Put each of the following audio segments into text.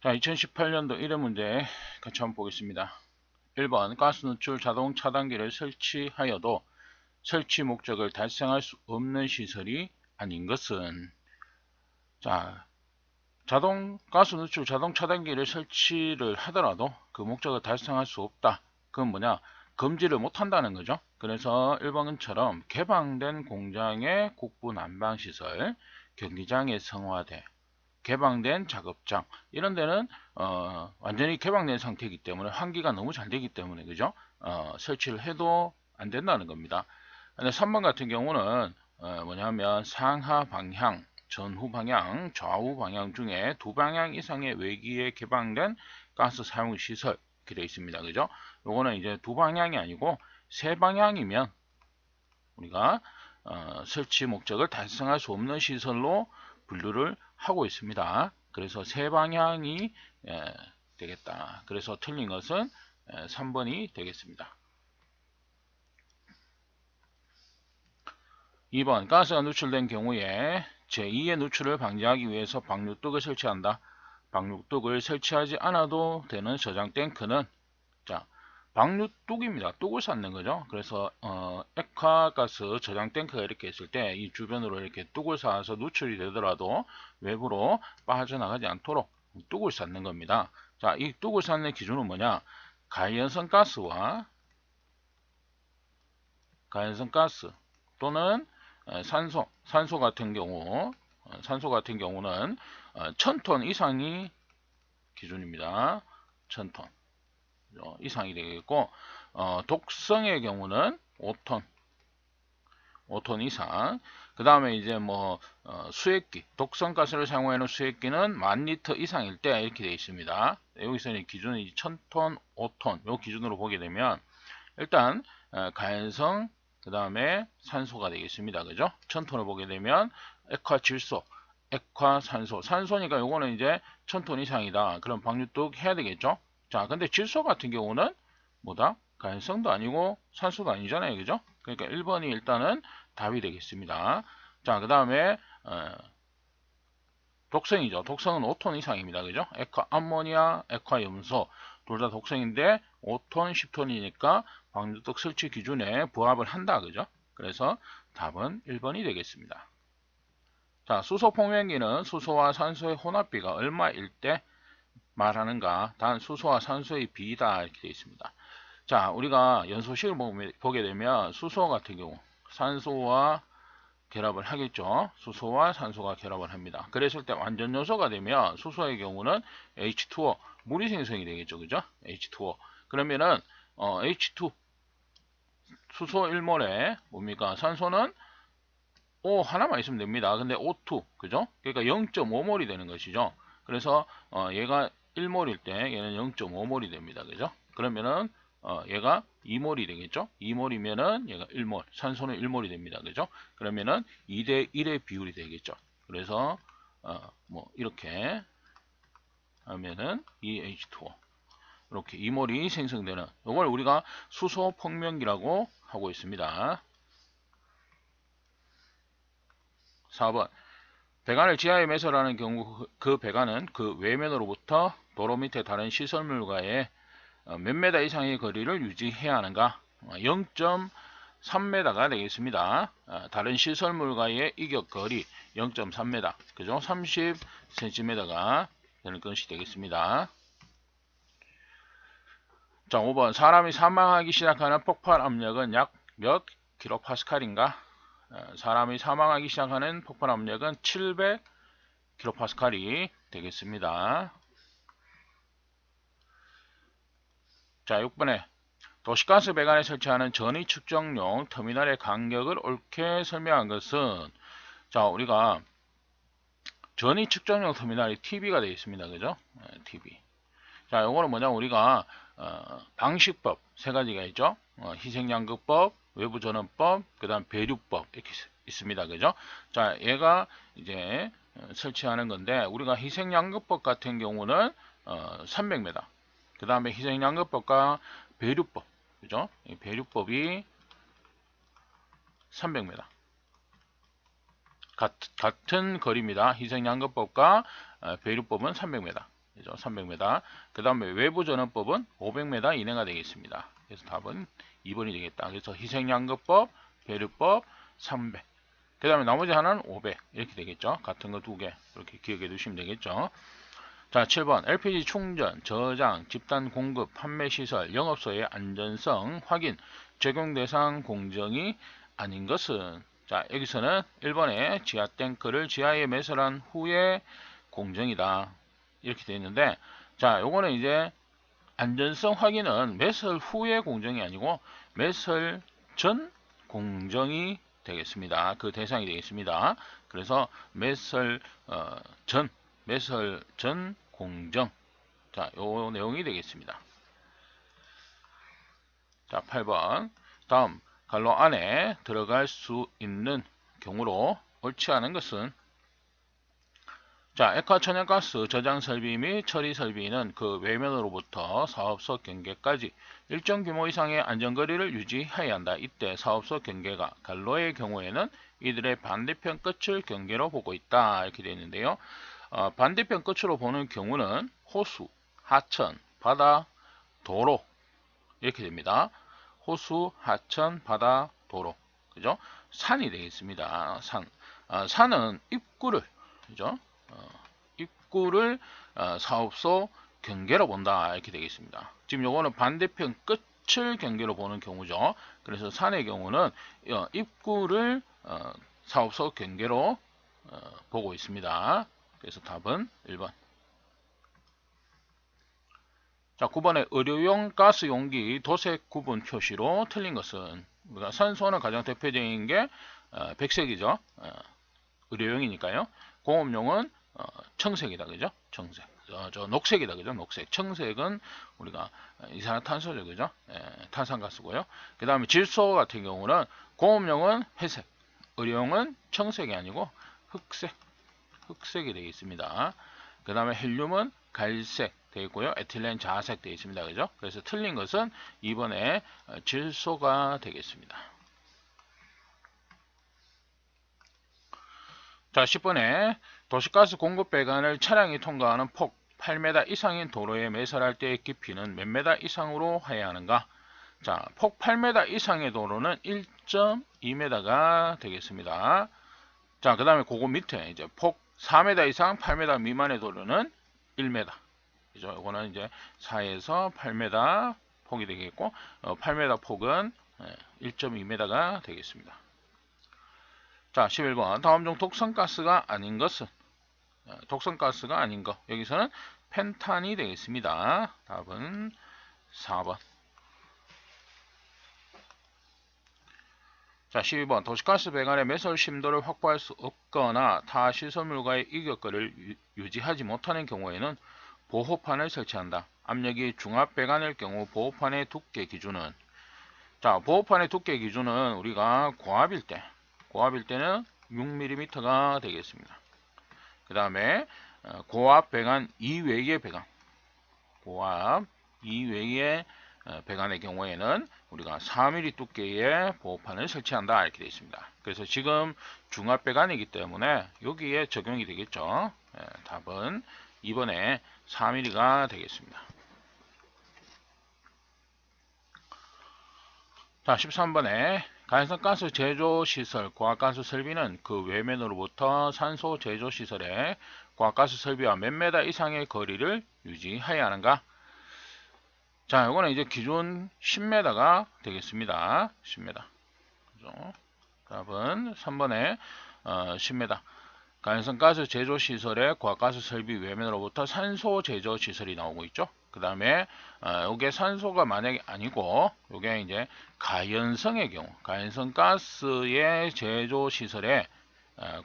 자, 2018년도 1회 문제 같이 한번 보겠습니다. 1번 가스 누출 자동 차단기를 설치하여도 설치 목적을 달성할 수 없는 시설이 아닌 것은, 자, 가스 누출 자동 차단기를 설치를 하더라도 그 목적을 달성할 수 없다. 그건 뭐냐? 금지를 못 한다는 거죠. 그래서 1번처럼 개방된 공장의 국부 난방시설, 경기장의 성화대, 개방된 작업장, 이런 데는 완전히 개방된 상태이기 때문에 환기가 너무 잘 되기 때문에, 그죠? 설치를 해도 안 된다는 겁니다. 근데 3번 같은 경우는 뭐냐면 상하 방향, 전후 방향, 좌우 방향 중에 두 방향 이상의 외기에 개방된 가스 사용 시설 이렇게 되어 있습니다. 그죠? 요거는 이제 두 방향이 아니고 세 방향이면 우리가 설치 목적을 달성할 수 없는 시설로 분류를 하고 있습니다. 그래서 세 방향이 되겠다. 그래서 틀린 것은 3번이 되겠습니다. 2번 가스가 누출된 경우에 제2의 누출을 방지하기 위해서 방류뚝을 설치한다. 방류뚝을 설치하지 않아도 되는 저장 탱크는, 자, 방류뚝입니다. 뚝을 쌓는 거죠. 그래서 액화가스 저장 탱크가 이렇게 있을 때 이 주변으로 이렇게 뚝을 쌓아서 누출이 되더라도 외부로 빠져나가지 않도록 뚝을 쌓는 겁니다. 자, 이 뚝을 쌓는 기준은 뭐냐? 가연성 가스 또는 산소 같은 경우는 1000톤 이상이 기준입니다. 1000톤 이상이 되겠고, 독성의 경우는 5톤 이상. 그 다음에 이제 뭐 수액기, 독성가스를 사용하는 수액기는 10,000리터 이상일 때 이렇게 되어 있습니다. 여기서는 기준이 1000톤, 5톤 요 기준으로 보게 되면 일단 가연성, 그 다음에 산소가 되겠습니다. 그죠? 1000톤을 보게 되면 액화질소, 액화산소, 산소니까 요거는 이제 1000톤 이상이다. 그럼 방류뚝 해야 되겠죠? 자, 근데 질소 같은 경우는 뭐다? 가연성도 아니고 산소도 아니잖아요. 그죠? 그러니까 1번이 일단은 답이 되겠습니다. 자, 그 다음에 독성이죠. 독성은 5톤 이상입니다. 그죠? 액화 암모니아, 액화 염소 둘 다 독성인데 5톤, 10톤이니까 방류뚝 설치 기준에 부합을 한다. 그죠? 그래서 답은 1번이 되겠습니다. 자, 수소 폭명기는 수소와 산소의 혼합비가 얼마일 때 말하는가? 단 수소와 산소의 비다 이렇게 되어 있습니다. 자, 우리가 연소식을 보게 되면 수소 같은 경우 산소와 결합을 하겠죠. 수소와 산소가 결합을 합니다. 그랬을 때 완전 요소가 되면 수소의 경우는 H2O, 물이 생성이 되겠죠. 그죠? H2O. 그러면은 H2 수소 1몰에 뭡니까? 산소는 O 하나만 있으면 됩니다. 근데 O2, 그죠? 그러니까 0.5몰이 되는 것이죠. 그래서 얘가 1몰일 때 얘는 0.5몰이 됩니다. 그죠? 그러면은 얘가 2몰이 되겠죠? 2몰이면은 얘가 1몰, 산소는 1몰이 됩니다. 그죠? 그러면은 2대 1의 비율이 되겠죠. 그래서 뭐 이렇게 하면은 EH2O 이렇게 2몰이 생성되는, 이걸 우리가 수소 폭명기라고 하고 있습니다. 4번 배관을 지하에 매설하는 경우 그 배관은 그 외면으로부터 도로 밑에 다른 시설물과의 몇 메다 이상의 거리를 유지해야 하는가? 0.3m가 되겠습니다. 다른 시설물과의 이격 거리 0.3m, 그죠? 30cm가 되는 것이 되겠습니다. 자, 5번 사람이 사망하기 시작하는 폭발 압력은 약 몇 킬로파스칼인가? 사람이 사망하기 시작하는 폭발 압력은 700kPa이 되겠습니다. 자, 6번에 도시가스 배관에 설치하는 전위 측정용 터미널의 간격을 옳게 설명한 것은, 자, 우리가 전위 측정용 터미널이 TV가 되어 있습니다. 그죠? TV. 자, 요거는 뭐냐, 우리가 방식법 세 가지가 있죠. 희생양극법, 외부전원법, 그 다음 배류법 이렇게 있습니다. 그죠? 자, 얘가 이제 설치하는 건데, 우리가 희생양극법 같은 경우는 300m, 그 다음에 희생양극법과 배류법, 그죠? 이 배류법이 300m 같은 거리입니다. 희생양극법과 배류법은 300m. 그죠? 300m. 그 다음에 외부 전원법은 500m 이내가 되겠습니다. 그래서 답은 2번이 되겠다. 그래서 희생양급법, 배류법 300. 그 다음에 나머지 하나는 500 이렇게 되겠죠. 같은 거 두 개 이렇게 기억해 두시면 되겠죠. 자, 7번 LPG 충전, 저장, 집단 공급, 판매 시설, 영업소의 안전성 확인, 적용 대상 공정이 아닌 것은, 자, 여기서는 1번에 지하 탱크를 지하에 매설한 후에 공정이다 이렇게 되어 있는데, 자, 요거는 이제 안전성 확인은 매설 후의 공정이 아니고 매설 전 공정이 되겠습니다. 그 대상이 되겠습니다. 그래서 매설 전 공정. 자, 요 내용이 되겠습니다. 자, 8번. 다음, 갈로 안에 들어갈 수 있는 경우로 옳지 않은 것은, 자, 액화 천연가스 저장 설비 및 처리 설비는 그 외면으로부터 사업소 경계까지 일정 규모 이상의 안전거리를 유지해야 한다. 이때 사업소 경계가 갈로의 경우에는 이들의 반대편 끝을 경계로 보고 있다. 이렇게 되어 있는데요. 반대편 끝으로 보는 경우는 호수, 하천, 바다, 도로 이렇게 됩니다. 호수, 하천, 바다, 도로, 그죠? 산이 되겠습니다. 산은 입구를, 그죠? 입구를 사업소 경계로 본다 이렇게 되겠습니다. 지금 요거는 반대편 끝을 경계로 보는 경우죠. 그래서 산의 경우는 입구를 사업소 경계로 보고 있습니다. 그래서 답은 1번. 자, 9번에 의료용 가스 용기 도색 구분 표시로 틀린 것은, 우리가 산소는 가장 대표적인 게 백색이죠. 의료용이니까요. 공업용은 청색이다, 그죠? 청색. 저 녹색이다, 그죠? 녹색. 청색은 우리가 이산화탄소죠, 그죠? 탄산가스고요. 그 다음에 질소 같은 경우는 공업용은 회색, 의료용은 청색이 아니고 흑색이 되어 있습니다. 그 다음에 헬륨은 갈색 되어 있고요. 에틸렌 자색 되어 있습니다, 그죠? 그래서 틀린 것은 2번에 질소가 되겠습니다. 자, 10번에 도시가스 공급 배관을 차량이 통과하는 폭 8m 이상인 도로에 매설할 때의 깊이는 몇 m 이상으로 해야 하는가? 자, 폭 8m 이상의 도로는 1.2m가 되겠습니다. 자, 그 다음에 그거 밑에 이제 폭 4m 이상 8m 미만의 도로는 1m. 그죠? 이거는 이제 4에서 8m 폭이 되겠고, 8m 폭은 1.2m가 되겠습니다. 자, 11번. 다음 중 독성가스가 아닌 것은, 독성가스가 아닌 것. 여기서는 펜탄이 되겠습니다. 답은 4번. 자, 12번. 도시가스 배관의 매설 심도를 확보할 수 없거나 타 시설물과의 이격거리를 유지하지 못하는 경우에는 보호판을 설치한다. 압력이 중압 배관일 경우 보호판의 두께 기준은, 자, 보호판의 두께 기준은 우리가 고압일 때는 6mm가 되겠습니다. 그 다음에 고압 배관 이외의 배관, 고압 이외의 배관의 경우에는 우리가 4mm 두께의 보호판을 설치한다 이렇게 되어 있습니다. 그래서 지금 중압 배관이기 때문에 여기에 적용이 되겠죠. 답은 2번에 4mm가 되겠습니다. 자, 13번에 가연성가스 제조시설, 고압가스 설비는 그 외면으로부터 산소 제조시설의 고압가스 설비와 몇 m 이상의 거리를 유지해야 하는가? 자, 이거는 이제 기준 10m가 되겠습니다. 10m. 그죠? 답은 3번에 10m. 가연성가스 제조시설의 고압가스 설비 외면으로부터 산소 제조시설이 나오고 있죠. 그 다음에 요게 산소가 만약에 아니고 요게 이제 가연성의 경우, 가연성가스의 제조시설의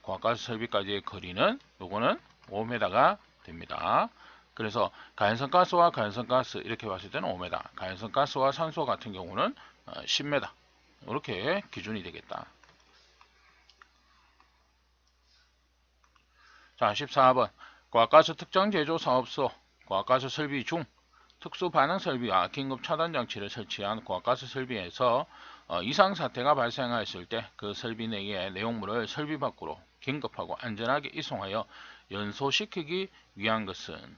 고압가스 설비까지의 거리는 요거는 5m가 됩니다. 그래서 가연성가스와 가연성가스 이렇게 봤을 때는 5m, 가연성가스와 산소 같은 경우는 10m 이렇게 기준이 되겠다. 자, 14번. 고압가스 특정 제조 사업소, 고압가스 설비 중 특수 반응 설비와 긴급 차단 장치를 설치한 고압가스 설비에서 이상 사태가 발생하였을 때 그 설비 내의 내용물을 설비 밖으로 긴급하고 안전하게 이송하여 연소시키기 위한 것은,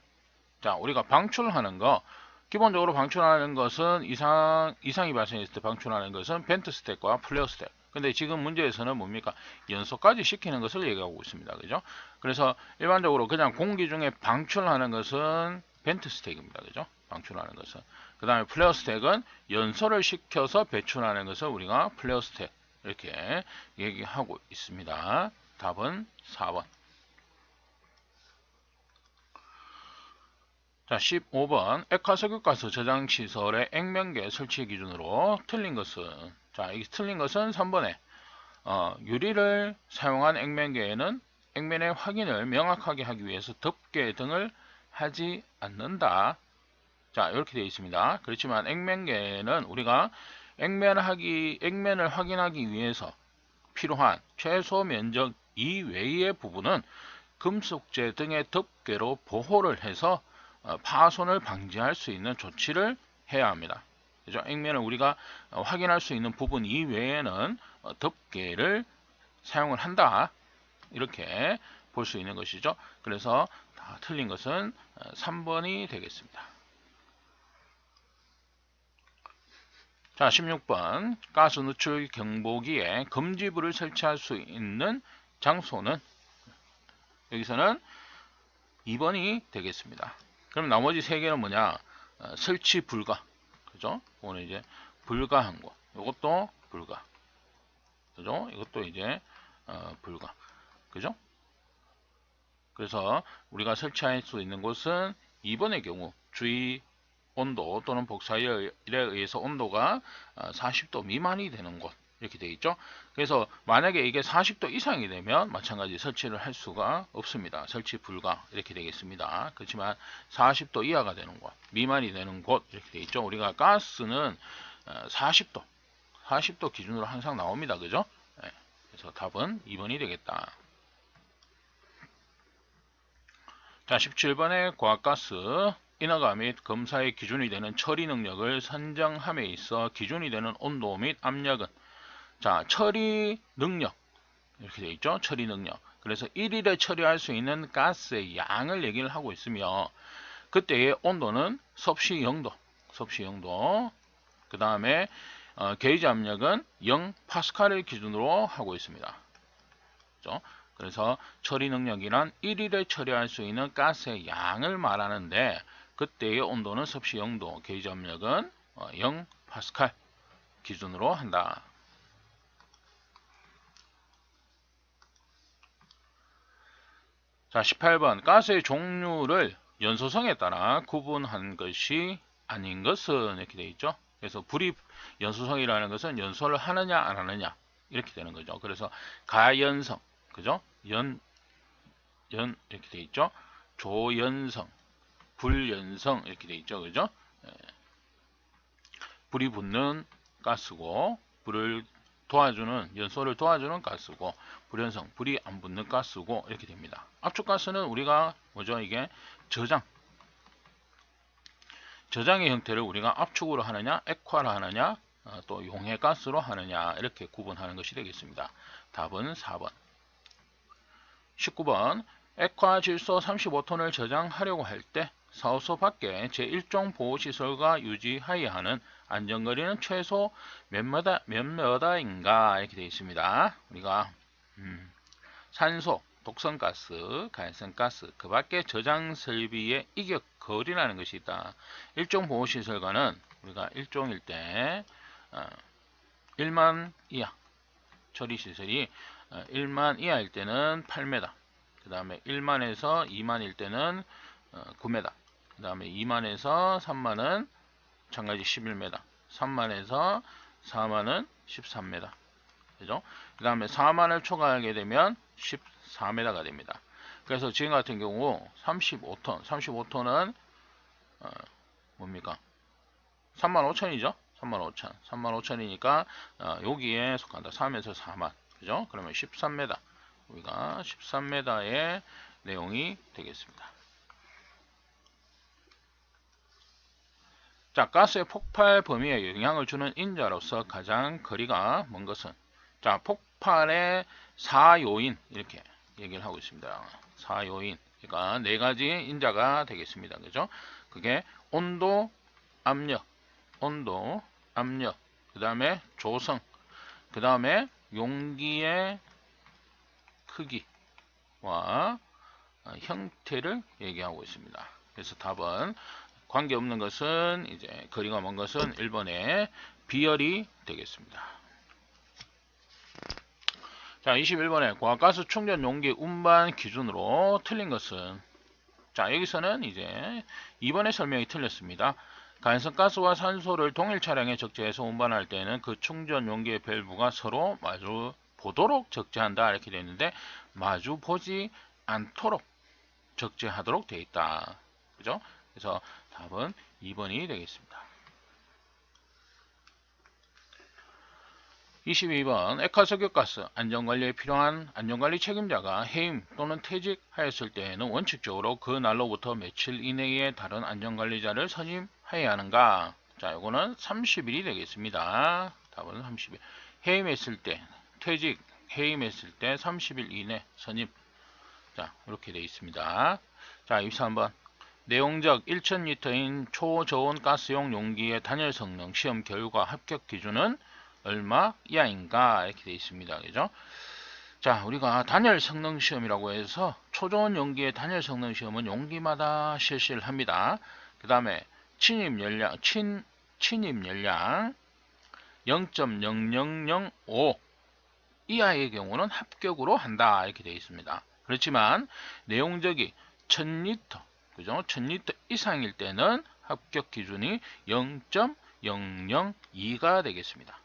자, 우리가 방출하는 거, 기본적으로 방출하는 것은 이상이 발생했을 때 방출하는 것은 벤트 스택과 플레어 스택. 근데 지금 문제에서는 뭡니까? 연소까지 시키는 것을 얘기하고 있습니다. 그죠? 그래서 일반적으로 그냥 공기 중에 방출하는 것은 벤트 스택입니다. 그죠? 방출하는 것은. 그 다음에 플레어 스택은 연소를 시켜서 배출하는 것을 우리가 플레어 스택 이렇게 얘기하고 있습니다. 답은 4번. 자, 15번 액화석유가스 저장시설의 액면계 설치 기준으로 틀린 것은, 자, 이게 틀린 것은 3번에 유리를 사용한 액면계에는 액면의 확인을 명확하게 하기 위해서 덮개 등을 하지 않는다. 자, 이렇게 되어 있습니다. 그렇지만 액면계는 우리가 액면을 확인하기 위해서 필요한 최소 면적 이외의 부분은 금속재 등의 덮개로 보호를 해서 파손을 방지할 수 있는 조치를 해야 합니다. 그죠? 액면을 우리가 확인할 수 있는 부분 이외에는 덮개를 사용을 한다. 이렇게 볼 수 있는 것이죠. 그래서 다 틀린 것은 3번이 되겠습니다. 자, 16번 가스 누출 경보기에 금지불을 설치할 수 있는 장소는, 여기서는 2번이 되겠습니다. 그럼 나머지 3개는 뭐냐? 설치 불가. 그죠? 이거는 이제 불가한 거. 이것도 불가. 그죠? 이것도 이제 불가. 그죠? 그래서 우리가 설치할 수 있는 곳은 2번의 경우 주의 온도 또는 복사열에 의해서 온도가 40도 미만이 되는 곳, 이렇게 되어 있죠. 그래서 만약에 이게 40도 이상이 되면 마찬가지 설치를 할 수가 없습니다. 설치 불가 이렇게 되겠습니다. 그렇지만 40도 이하가 되는 곳, 미만이 되는 곳 이렇게 되어 있죠. 우리가 가스는 40도 기준으로 항상 나옵니다. 그죠? 네. 그래서 답은 2번이 되겠다. 자, 17번의 과학가스 인허가 및 검사의 기준이 되는 처리 능력을 선정함에 있어 기준이 되는 온도 및 압력은, 자, 처리 능력 이렇게 되어 있죠. 처리 능력. 그래서 1일에 처리할 수 있는 가스의 양을 얘기를 하고 있으며, 그때의 온도는 섭씨 0도, 섭씨 0도. 그 다음에 게이지 압력은 0파스칼을 기준으로 하고 있습니다. 그렇죠? 그래서 처리 능력이란 1일에 처리할 수 있는 가스의 양을 말하는데, 그때의 온도는 섭씨 0도, 게이지 압력은 0파스칼 기준으로 한다. 자, 18번 가스의 종류를 연소성에 따라 구분한 것이 아닌 것은, 이렇게 되어 있죠. 그래서 불이 연소성이라는 것은 연소를 하느냐 안 하느냐 이렇게 되는 거죠. 그래서 가연성, 그죠? 이렇게 되어 있죠. 조연성, 불연성 이렇게 되어 있죠. 그죠? 불이 붙는 가스고, 불을 도와주는, 연소를 도와주는 가스고, 불연성, 불이 안 붙는 가스고 이렇게 됩니다. 압축가스는 우리가 뭐죠? 이게 저장의 형태를 우리가 압축으로 하느냐, 액화로 하느냐, 또 용해가스로 하느냐 이렇게 구분하는 것이 되겠습니다. 답은 4번. 19번 액화 질소 35톤을 저장하려고 할 때 사호소 밖에 제1종 보호시설과 유지하여야 하는 안전거리는 최소 몇 미터인가 이렇게 되어 있습니다. 우리가 산소, 독성가스, 가연성가스, 그 밖에 저장 설비의 이격 거리라는 것이 있다. 일종 보호시설과는 우리가 일종일 때 1만 이하, 처리시설이 1만 이하일 때는 8m, 그 다음에 1만에서 2만일 때는 9m, 그 다음에 2만에서 3만은 마찬가지 11m, 3만에서 4만은 13m, 그죠? 그 다음에 4만을 초과하게 되면 14m가 됩니다. 그래서 지금 같은 경우 35톤은 뭡니까? 35,000이죠? 35,000이니까 여기에 속한다. 3에서 4만, 그죠? 그러면 13m, 우리가 13m의 내용이 되겠습니다. 자, 가스의 폭발 범위에 영향을 주는 인자로서 가장 거리가 먼 것은, 자, 폭발의 4요인 이렇게 얘기를 하고 있습니다. 4요인 그러니까 네 가지 인자가 되겠습니다. 그죠? 그게 온도, 압력, 그 다음에 조성, 그 다음에 용기의 크기와 형태를 얘기하고 있습니다. 그래서 답은 관계없는 것은 이제 거리가 먼 것은 1번의 비열이 되겠습니다. 자, 21번에 과가스 충전 용기 운반 기준으로 틀린 것은, 자, 여기서는 이제 2번의 설명이 틀렸습니다. 가연성가스와 산소를 동일 차량에 적재해서 운반할 때는 그 충전 용기의 밸브가 서로 마주 보도록 적재한다 이렇게 되어 있는데, 마주 보지 않도록 적재하도록 되어 있다. 그죠? 그래서 답은 2번이 되겠습니다. 22번 액화석유가스 안전관리에 필요한 안전관리 책임자가 해임 또는 퇴직하였을 때에는 원칙적으로 그 날로부터 며칠 이내에 다른 안전관리자를 선임해야 하는가? 자, 이거는 30일이 되겠습니다. 답은 30일. 해임했을 때, 퇴직, 해임했을 때 30일 이내 선임. 자, 이렇게 되어 있습니다. 자, 23번 내용적 1000리터인 초저온 가스용 용기의 단열 성능 시험 결과 합격 기준은 얼마 이하인가 이렇게 되어 있습니다. 그죠? 자, 우리가 단열 성능 시험이라고 해서 초저온 용기의 단열 성능 시험은 용기마다 실시를 합니다. 그 다음에 침입 열량 0.0005 이하의 경우는 합격으로 한다 이렇게 되어 있습니다. 그렇지만 내용적이 1000리터 그죠? 1000리터 이상일 때는 합격 기준이 0.002가 되겠습니다.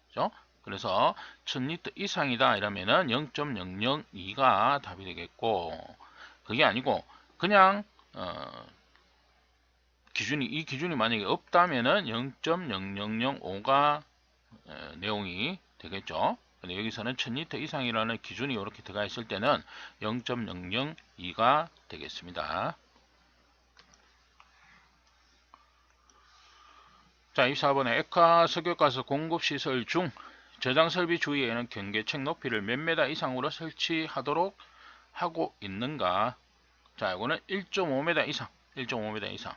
그죠? 그래서 1000리터 이상이다 이러면은 0.002가 답이 되겠고, 그게 아니고 그냥 이 기준이 만약에 없다면은 0.0005가 내용이 되겠죠. 근데 여기서는 1000리터 이상이라는 기준이 이렇게 들어가 있을 때는 0.002가 되겠습니다. 자, 24번에 액화 석유가스 공급시설 중 저장설비 주위에는 경계책 높이를 몇 메다 이상으로 설치하도록 하고 있는가? 자, 이거는 1.5m 이상, 1.5m 이상,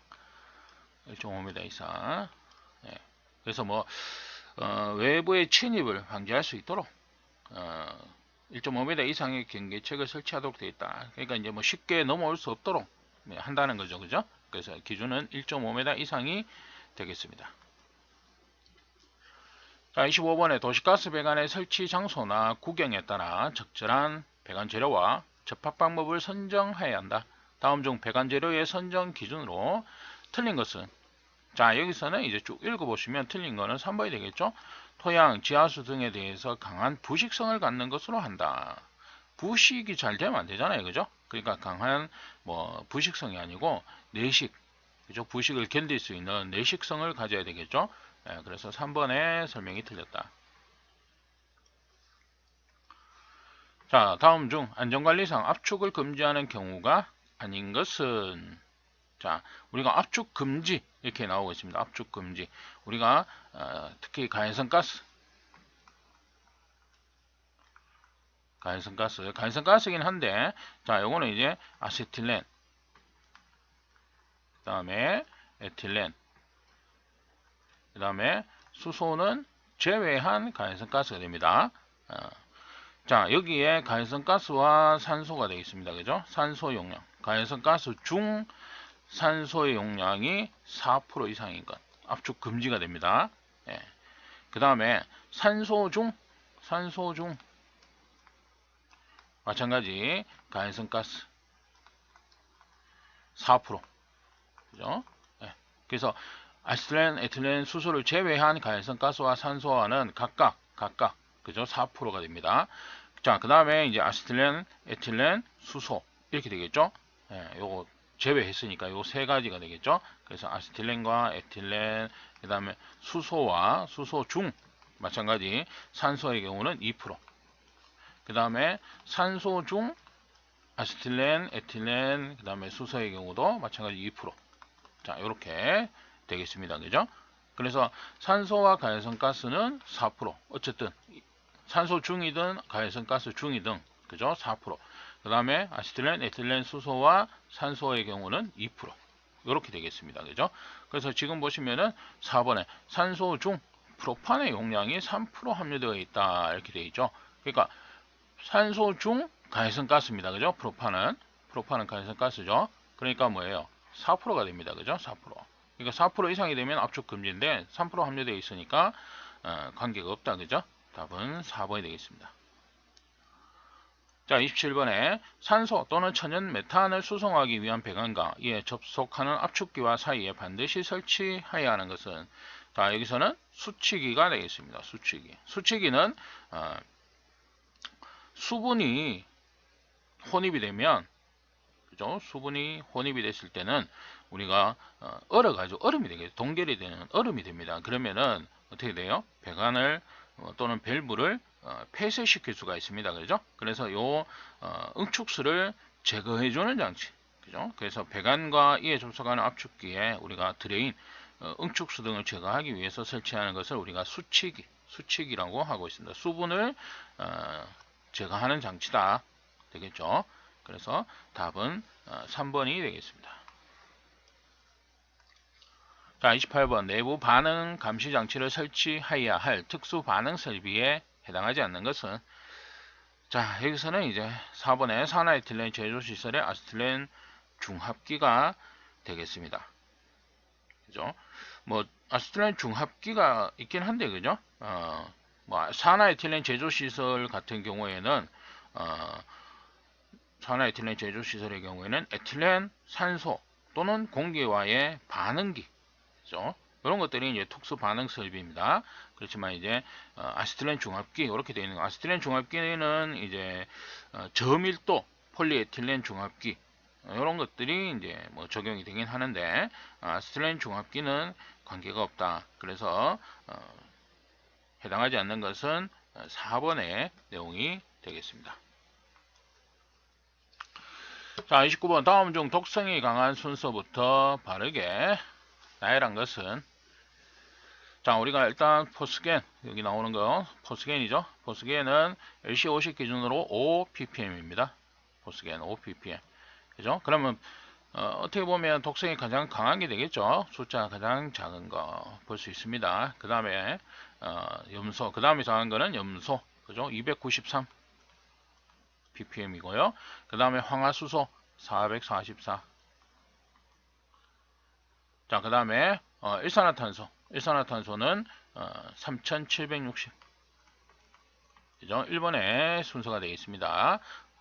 1.5m 이상. 네. 그래서 뭐 외부의 침입을 방지할 수 있도록 1.5m 이상의 경계책을 설치하도록 되어 있다. 그러니까 이제 뭐 쉽게 넘어올 수 없도록 한다는 거죠, 그죠? 그래서 기준은 1.5m 이상이 되겠습니다. 자, 25번에 도시가스 배관의 설치 장소나 구경에 따라 적절한 배관 재료와 접합 방법을 선정해야 한다. 다음 중 배관 재료의 선정 기준으로 틀린 것은, 자, 여기서는 이제 쭉 읽어보시면 틀린 거는 3번이 되겠죠. 토양, 지하수 등에 대해서 강한 부식성을 갖는 것으로 한다. 부식이 잘 되면 안 되잖아요, 그죠? 그러니까 강한 부식성이 아니고 내식, 그죠? 부식을 견딜 수 있는 내식성을 가져야 되겠죠. 네, 그래서 3번의 설명이 틀렸다. 자, 다음 중 안전관리상 압축을 금지하는 경우가 아닌 것은, 자, 우리가 압축 금지 이렇게 나오고 있습니다. 압축 금지. 우리가 특히 가연성가스긴 한데, 자, 요거는 이제 아세틸렌, 그 다음에 에틸렌, 그 다음에 수소는 제외한 가연성가스가 됩니다. 자, 여기에 가연성가스와 산소가 되어 있습니다. 그죠? 산소 용량. 가연성가스 중 산소의 용량이 4% 이상인 것. 압축 금지가 됩니다. 예. 그 다음에 산소 중 마찬가지 가연성가스 4%. 그죠? 예. 그래서 아세틸렌, 에틸렌, 수소를 제외한 가연성가스와 산소와는 각각 그죠? 4%가 됩니다. 자, 그 다음에 이제 아세틸렌, 에틸렌, 수소 이렇게 되겠죠? 예, 요거 제외했으니까 요 세 가지가 되겠죠? 그래서 아세틸렌과 에틸렌, 그 다음에 수소와 수소 중 마찬가지 산소의 경우는 2%. 그 다음에 산소 중 아세틸렌, 에틸렌, 그 다음에 수소의 경우도 마찬가지 2%. 자, 이렇게 되겠습니다. 그죠? 그래서 산소와 가연성가스는 4%. 어쨌든 산소 중이든 가연성가스 중이든 그죠? 4%. 그 다음에 아세틸렌, 에틸렌 수소와 산소의 경우는 2%. 이렇게 되겠습니다. 그죠? 그래서 지금 보시면은 4번에 산소 중 프로판의 용량이 3% 함유되어 있다. 이렇게 되어 있죠. 그러니까 산소 중 가해성가스입니다. 그죠? 프로판은 가해성가스죠. 그러니까 뭐예요? 4%가 됩니다. 그죠? 4%. 그러니까 4% 이상이 되면 압축 금지인데 3% 함유되어 있으니까 관계가 없다. 그죠? 답은 4번이 되겠습니다. 자, 27번에 산소 또는 천연 메탄을 수송하기 위한 배관과 이에 접속하는 압축기와 사이에 반드시 설치해야 하는 것은, 자, 여기서는 수치기가 되겠습니다. 수치기는 수분이 혼입이 되면, 그죠? 수분이 혼입이 됐을 때는 우리가 얼어가지고 얼음이 되겠죠. 동결이 되는 얼음이 됩니다. 그러면은 어떻게 돼요? 배관을 또는 밸브를 폐쇄시킬 수가 있습니다. 그죠? 그래서 요 응축수를 제거해주는 장치. 그죠? 그래서 배관과 이에 접속하는 압축기에 우리가 드레인, 응축수 등을 제거하기 위해서 설치하는 것을 우리가 수치기라고 하고 있습니다. 수분을 제거하는 장치다. 되겠죠? 그래서 답은 3번이 되겠습니다. 자, 28번 내부 반응 감시 장치를 설치해야 할 특수 반응 설비에 해당하지 않는 것은, 자, 여기서는 이제 4번에 산화에틸렌 제조시설의 아세틸렌 중합기가 되겠습니다. 그죠? 뭐 아세틸렌 중합기가 있긴 한데, 그죠? 뭐 산화에틸렌 제조시설 같은 경우에는 산화에틸렌 제조시설의 경우에는 에틸렌, 산소 또는 공기와의 반응기, 그죠? 이런 것들이 이제 특수 반응 설비입니다. 그렇지만 이제 아세틸렌 중합기 이렇게 되어 있는 거. 아세틸렌 중합기는 이제 저밀도 폴리에틸렌 중합기 이런 것들이 이제 뭐 적용이 되긴 하는데, 아세틸렌 중합기는 관계가 없다. 그래서 해당하지 않는 것은 4번의 내용이 되겠습니다. 자, 29번 다음 중 독성이 강한 순서부터 바르게 나열한 것은, 자, 우리가 일단 포스겐, 여기 나오는 거 포스겐이죠. 포스겐은 LC50 기준으로 5ppm입니다. 포스겐 5ppm. 그죠? 그러면 어떻게 보면 독성이 가장 강한 게 되겠죠. 숫자가 가장 작은 거 볼 수 있습니다. 그 다음에 염소, 그 다음에 작은 거는 염소, 그죠? 293 ppm이고요. 그 다음에 황화수소 444. 자, 그 다음에 일산화탄소는 3760. 그죠? 1번의 순서가 되어 있습니다.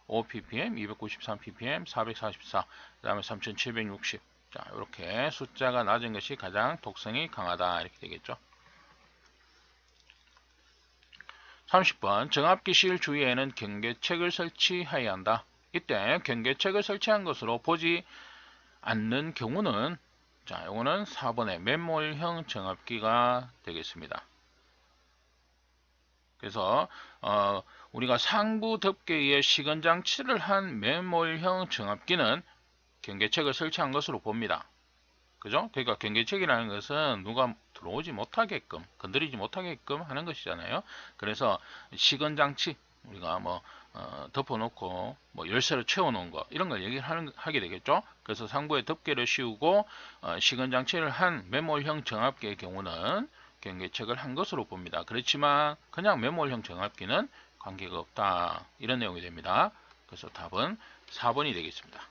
5ppm, 293ppm, 444, 그 다음에 3760. 자, 이렇게 숫자가 낮은 것이 가장 독성이 강하다. 이렇게 되겠죠. 30번 정압기실 주위에는 경계책을 설치해야 한다. 이때 경계책을 설치한 것으로 보지 않는 경우는, 자, 요거는 4번의 맨몰형 정압기가 되겠습니다. 그래서 우리가 상부 덮개에 시건장치를 한 맨몰형 정압기는 경계책을 설치한 것으로 봅니다. 그죠? 그러니까 경계책이라는 것은 누가 들어오지 못하게끔, 건드리지 못하게끔 하는 것이잖아요. 그래서 시건장치, 우리가 뭐 덮어놓고 뭐 열쇠를 채워놓은 거, 이런 걸 하게 되겠죠. 그래서 상부에 덮개를 씌우고 시건장치를 한 맨몰형 정압기의 경우는 경계책을 한 것으로 봅니다. 그렇지만 그냥 맨몰형 정압기는 관계가 없다. 이런 내용이 됩니다. 그래서 답은 4번이 되겠습니다.